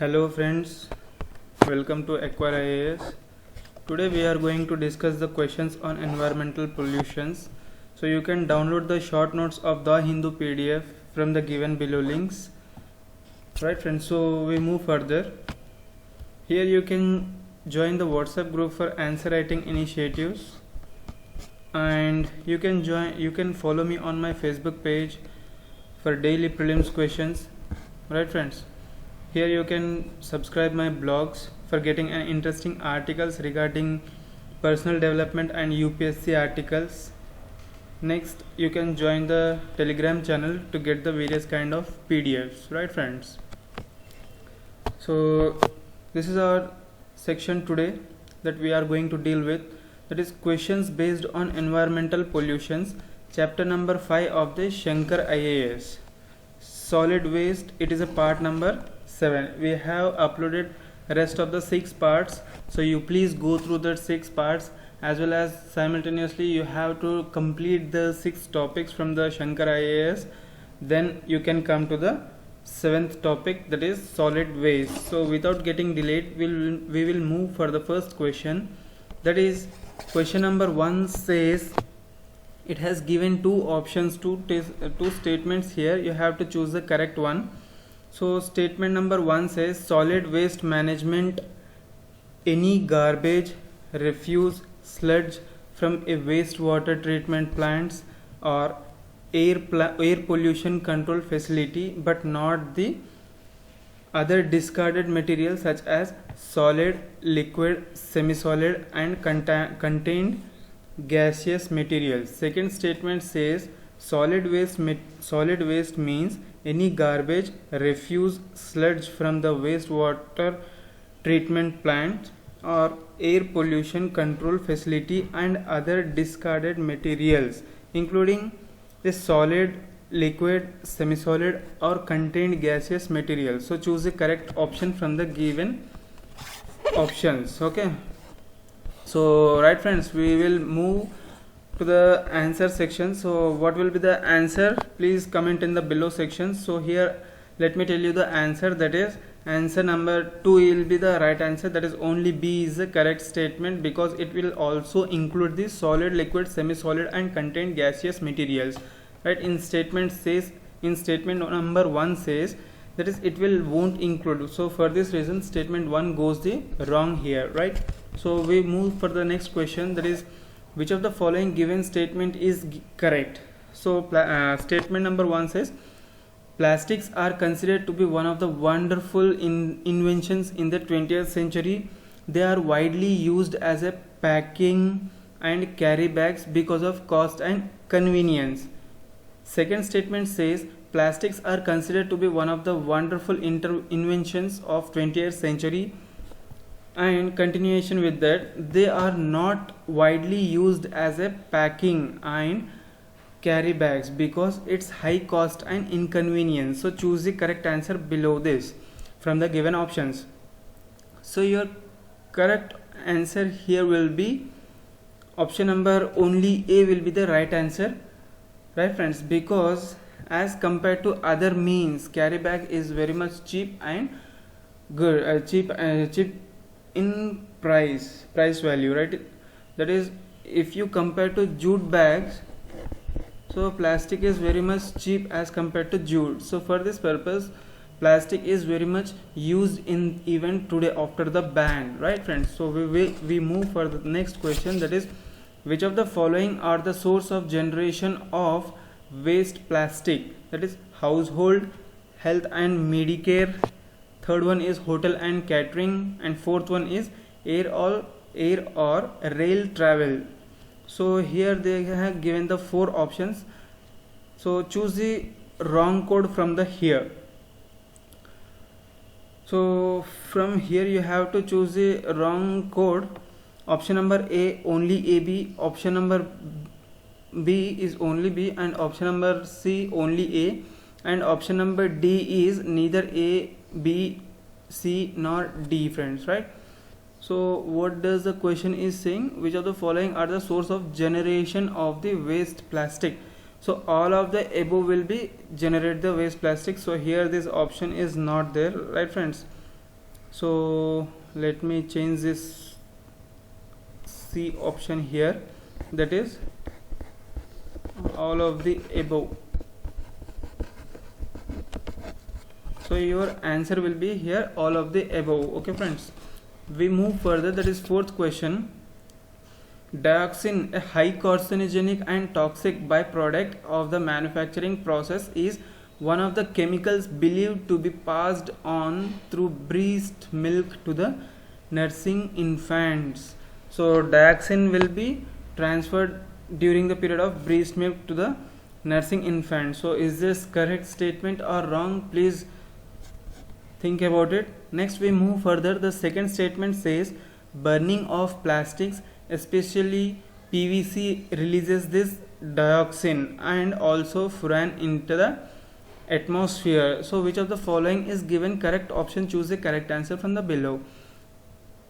Hello friends, welcome to Acquire IAS. Today we are going to discuss the questions on environmental pollutions. So you can download the short notes of the Hindu PDF from the given below links. Right friends, so we move further. Here you can join the WhatsApp group for answer writing initiatives, and you can follow me on my Facebook page for daily prelims questions. Right friends, here you can subscribe my blogs for getting interesting articles regarding personal development and UPSC articles. Next, you can join the Telegram channel to get the various kind of PDFs. Right friends, so this is our section today that we are going to deal with, that is questions based on environmental pollutions, chapter number 5 of the Shankar IAS, solid waste. It is a part number 7. We have uploaded rest of the 6 parts, so you please go through the 6 parts, as well as simultaneously you have to complete the 6 topics from the Shankar IAS. Then you can come to the 7th topic, that is solid waste. So without getting delayed, we will move for the first question. That is question number 1 says, it has given two options, two statements here. You have to choose the correct one. So statement number 1 says, solid waste management, any garbage, refuse, sludge from a wastewater treatment plants or air pollution control facility, but not the other discarded materials such as solid, liquid, semi-solid and contained gaseous materials. Second statement says, solid waste means any garbage, refuse, sludge from the wastewater treatment plant or air pollution control facility and other discarded materials, including the solid, liquid, semi-solid or contained gaseous materials. So choose the correct option from the given options. Okay, so right friends, we will move to the answer section. So what will be the answer? Please comment in the below section. So here let me tell you the answer, that is answer number 2 will be the right answer, that is only B is the correct statement, because it will also include the solid, liquid, semi-solid and contained gaseous materials. Right, in statement number 1 says, that is it won't include. So for this reason statement 1 goes the wrong here. Right, so we move for the next question, that is which of the following given statement is correct. So statement number 1 says, plastics are considered to be one of the wonderful inventions in the 20th century. They are widely used as a packing and carry bags because of cost and convenience. Second statement says, plastics are considered to be one of the wonderful inventions of 20th century, and continuation with that, they are not widely used as a packing and carry bags because it's high cost and inconvenience. So choose the correct answer below this from the given options. So your correct answer here will be option number only A will be the right answer. Right friends, because as compared to other means, carry bag is very much cheap and good, cheap in price value. Right, that is if you compare to jute bags, so plastic is very much cheap as compared to jute. So for this purpose, plastic is very much used in even today after the ban. Right friends, so we move for the next question, that is which of the following are the source of generation of waste plastic. That is household, health and Medicare. Third one is hotel and catering, and fourth one is air or rail travel. So here they have given the 4 options. So choose the wrong code from the here. So from here you have to choose the wrong code. Option number A only AB, option number B is only B, and option number C only A, and option number D is neither A, B, C nor D friends. Right, so what does the question is saying? Which of the following are the source of generation of the waste plastic? So all of the above will be generate the waste plastic. So here this option is not there, right friends. So let me change this C option here, that is all of the above. So your answer will be here all of the above. Okay friends, we move further. That is fourth question. Dioxin, a high carcinogenic and toxic byproduct of the manufacturing process, is one of the chemicals believed to be passed on through breast milk to the nursing infants. So dioxin will be transferred during the period of breast milk to the nursing infant. So is this correct statement or wrong? Please think about it. Next we move further. The second statement says burning of plastics, especially PVC, releases this dioxin and also furan into the atmosphere. So which of the following is given correct option? Choose the correct answer from the below.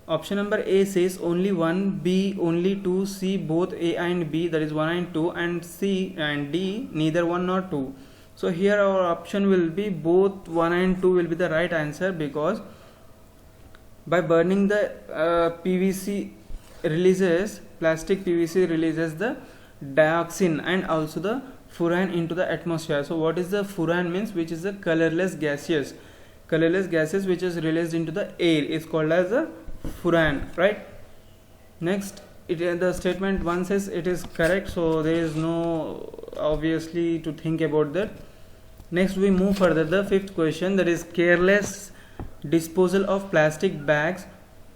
Option number A says only 1, B only 2, C both A and B, that is 1 and 2, and C and D neither 1 nor 2. So here our option will be both 1 and 2 will be the right answer, because by burning the PVC releases, plastic PVC releases the dioxin and also the furan into the atmosphere. So what is the furan means? Which is the colorless gaseous which is released into the air is called as a furan, right? Next, the statement 1 says it is correct, so there is no obviously to think about that. Next we move further. The fifth question, that is careless disposal of plastic bags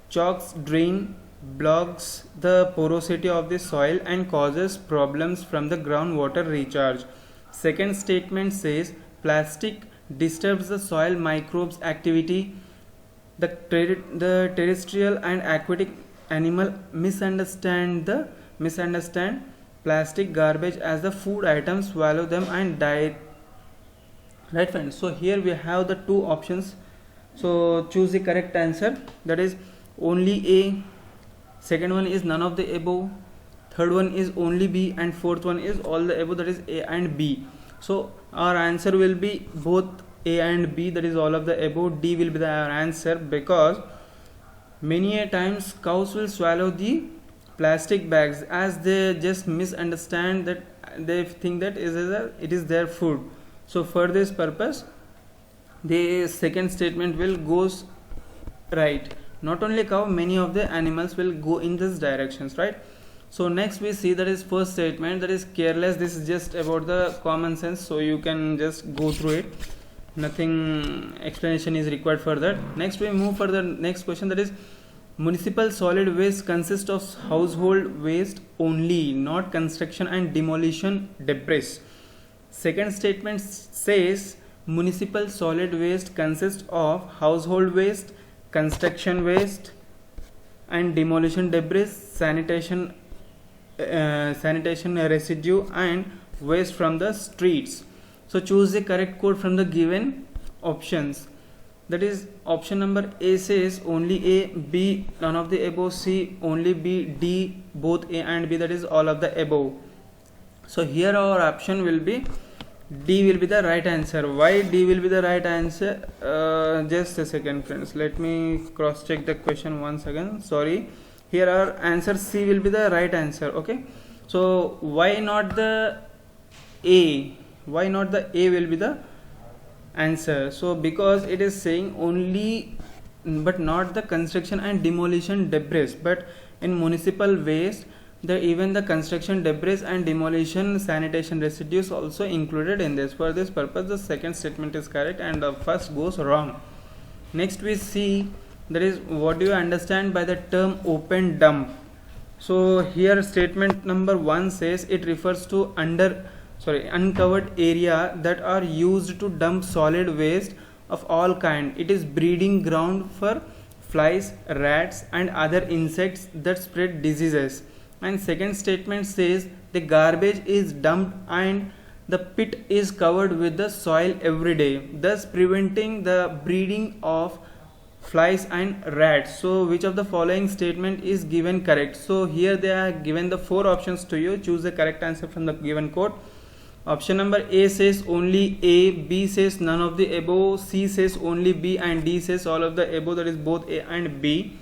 chokes drain, blocks the porosity of the soil and causes problems from the groundwater recharge. Second statement says plastic disturbs the soil microbes activity. The terrestrial and aquatic animal misunderstand plastic garbage as the food items, swallow them and die. Right friends, so here we have the two options. So choose the correct answer, that is only A, second one is none of the above, third one is only B, and fourth one is all the above, that is A and B. So our answer will be both A and B, that is all of the above. D will be our answer, because many a times cows will swallow the plastic bags as they just misunderstand that, they think that it is their food. So for this purpose the second statement will goes right. Not only cow, many of the animals will go in this directions, right? So next we see, that is first statement, that is careless. This is just about the common sense, so you can just go through it, nothing explanation is required for that. Next we move for the next question, that is municipal solid waste consists of household waste only, not construction and demolition debris. Second statement says municipal solid waste consists of household waste, construction waste and demolition debris, sanitation residue and waste from the streets. So choose the correct code from the given options. That is option number A says only A, B none of the above, C only B, D both A and B, that is all of the above. So here our option will be D will be the right answer. Why D will be the right answer? Just a second friends, let me cross check the question once again. Sorry, here our answer C will be the right answer. Okay, so why not the A? Why not the A will be the answer? So because it is saying only but not the construction and demolition debris, but in municipal waste even the construction debris and demolition sanitation residues also included in this. For this purpose the second statement is correct and the first goes wrong. Next we see, that is what do you understand by the term open dump? So here statement number 1 says it refers to uncovered area that are used to dump solid waste of all kind. It is breeding ground for flies, rats and other insects that spread diseases. And second statement says the garbage is dumped and the pit is covered with the soil every day, thus preventing the breeding of flies and rats. So which of the following statement is given correct? So here they are given the 4 options to you. Choose the correct answer from the given code. Option number A says only A, B says none of the above, C says only B, and D says all of the above, that is both A and B.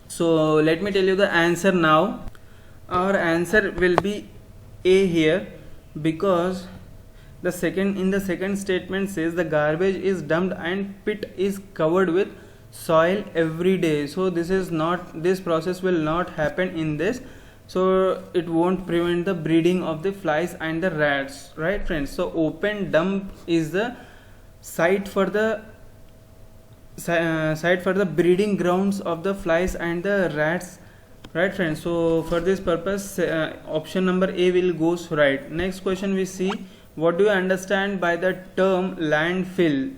So let me tell you the answer now. Our answer will be A here, because the second statement says the garbage is dumped and pit is covered with soil every day. So this process will not happen in this, so it won't prevent the breeding of the flies and the rats, right friends? So open dump is the site for the breeding grounds of the flies and the rats, right friends? So for this purpose, option number A will goes right. Next question we see, what do you understand by the term landfill?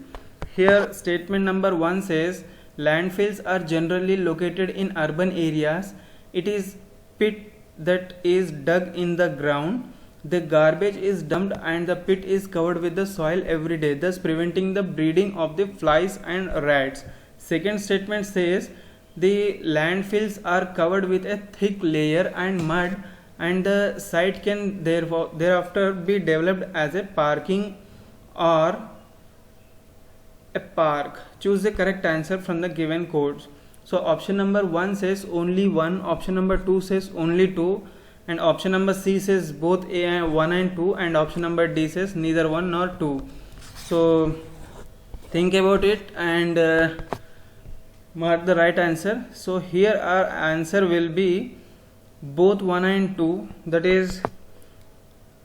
Here statement number 1 says landfills are generally located in urban areas. It is pit that is dug in the ground. The garbage is dumped and the pit is covered with the soil every day, thus preventing the breeding of the flies and rats. Second statement says the landfills are covered with a thick layer and mud, and the site can thereafter be developed as a parking or a park. Choose the correct answer from the given codes. So option number 1 says only 1, option number 2 says only 2, and option number C says both A 1 and 2, and option number D says neither 1 nor 2. So think about it and mark the right answer. So here our answer will be both 1 and 2, that is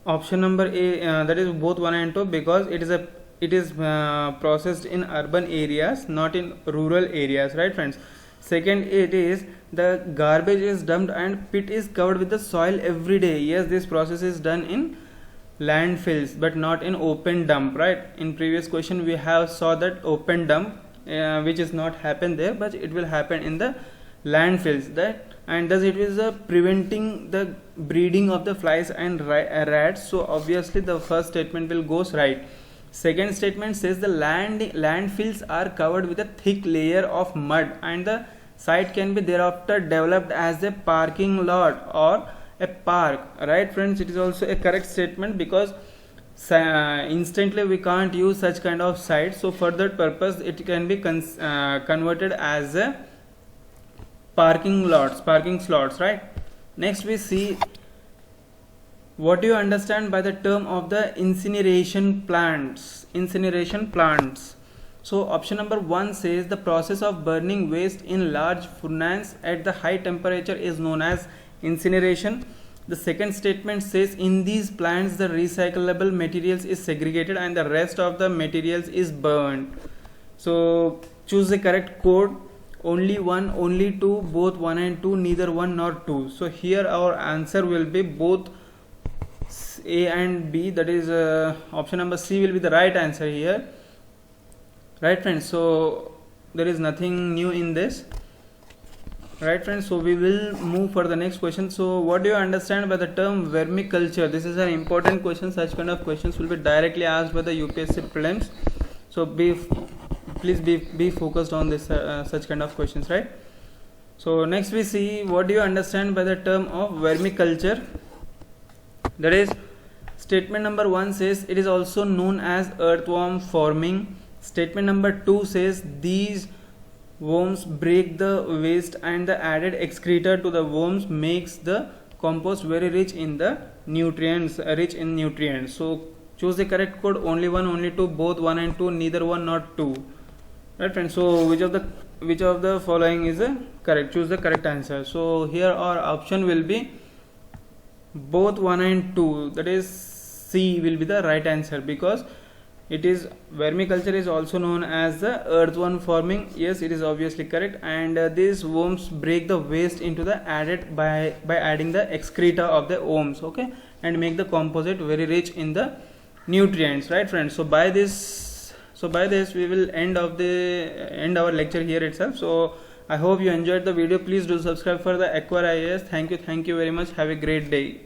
option number A, that is both 1 and 2, because it is processed in urban areas, not in rural areas, right friends? Second, it is the garbage is dumped and pit is covered with the soil every day. Yes, this process is done in landfills but not in open dump, right? In previous question we have saw that open dump which is not happen there, but it will happen in the landfills, that, and thus it is preventing the breeding of the flies and rats. So obviously the first statement will goes right. Second statement says the landfills are covered with a thick layer of mud and the site can be thereafter developed as a parking lot or a park, right friends? It is also a correct statement, because instantly we can't use such kind of site, so for that purpose it can be converted as a parking slots, right? Next we see, what do you understand by the term of the incineration plants? So option number 1 says the process of burning waste in large furnace at the high temperature is known as incineration. The second statement says in these plants the recyclable materials is segregated and the rest of the materials is burned. So choose the correct code. Only 1, only 2, both 1 and 2, neither 1 nor 2. So here our answer will be both A and B, that is option number C will be the right answer here, right friends? So there is nothing new in this, right friends? So we will move for the next question. So what do you understand by the term vermiculture? This is an important question. Such kind of questions will be directly asked by the UPSC prelims, so please be focused on this such kind of questions, right? So next we see, what do you understand by the term of vermiculture? That is statement number 1 says it is also known as earthworm forming. Statement number 2 says these worms break the waste and the added excreta to the worms makes the compost very rich in nutrients. So choose the correct code. Only 1, only 2, both 1 and 2, neither 1 nor 2, right friends? So which of the following is correct? Choose the correct answer. So here our option will be both 1 and 2, that is C will be the right answer, because it is vermiculture is also known as the earthworm forming. Yes, it is obviously correct, and these worms break the waste into the added by adding the excreta of the worms, okay, and make the composite very rich in the nutrients, right friends? So by this we will end our lecture here itself. So I hope you enjoyed the video. Please do subscribe for the Acquire IAS. Thank you very much. Have a great day.